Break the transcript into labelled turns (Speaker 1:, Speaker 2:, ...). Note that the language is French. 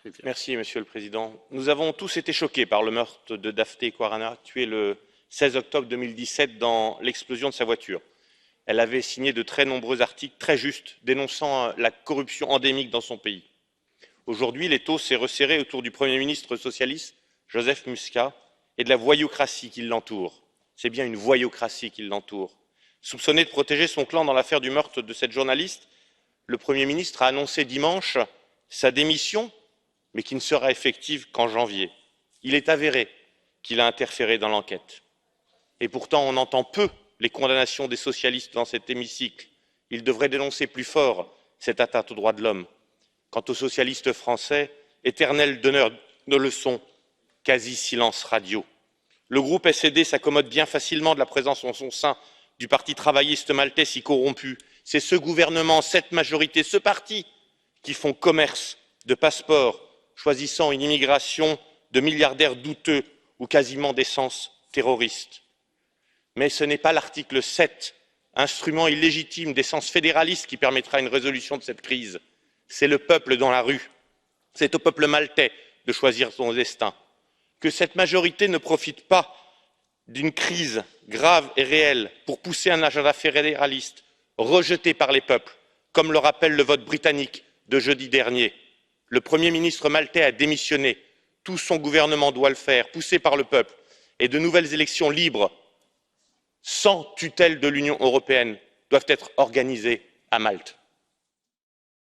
Speaker 1: Monsieur le Président. Nous avons tous été choqués par le meurtre de Daphne Caruana, tuée le 16 octobre 2017 dans l'explosion de sa voiture. Elle avait signé de très nombreux articles très justes dénonçant la corruption endémique dans son pays. Aujourd'hui, l'étau s'est resserré autour du Premier ministre socialiste Joseph Muscat et de la voyoucratie qui l'entoure. C'est bien une voyoucratie qui l'entoure. Soupçonné de protéger son clan dans l'affaire du meurtre de cette journaliste, le Premier ministre a annoncé dimanche sa démission, mais qui ne sera effective qu'en janvier. Il est avéré qu'il a interféré dans l'enquête. Et pourtant, on entend peu les condamnations des socialistes dans cet hémicycle. Ils devraient dénoncer plus fort cette atteinte aux droits de l'homme. Quant aux socialistes français, éternels donneurs de leçons, quasi silence radio. Le groupe SED s'accommode bien facilement de la présence en son sein du parti travailliste maltais si corrompu. C'est ce gouvernement, cette majorité, ce parti qui font commerce de passeports, choisissant une immigration de milliardaires douteux ou quasiment d'essence terroriste. Mais ce n'est pas l'article 7, instrument illégitime d'essence fédéraliste, qui permettra une résolution de cette crise. C'est le peuple dans la rue. C'est au peuple maltais de choisir son destin. Que cette majorité ne profite pas d'une crise grave et réelle pour pousser un agenda fédéraliste rejeté par les peuples, comme le rappelle le vote britannique de jeudi dernier. Le Premier ministre maltais a démissionné. Tout son gouvernement doit le faire, poussé par le peuple. Et de nouvelles élections libres, sans tutelle de l'Union européenne, doivent être organisées à Malte.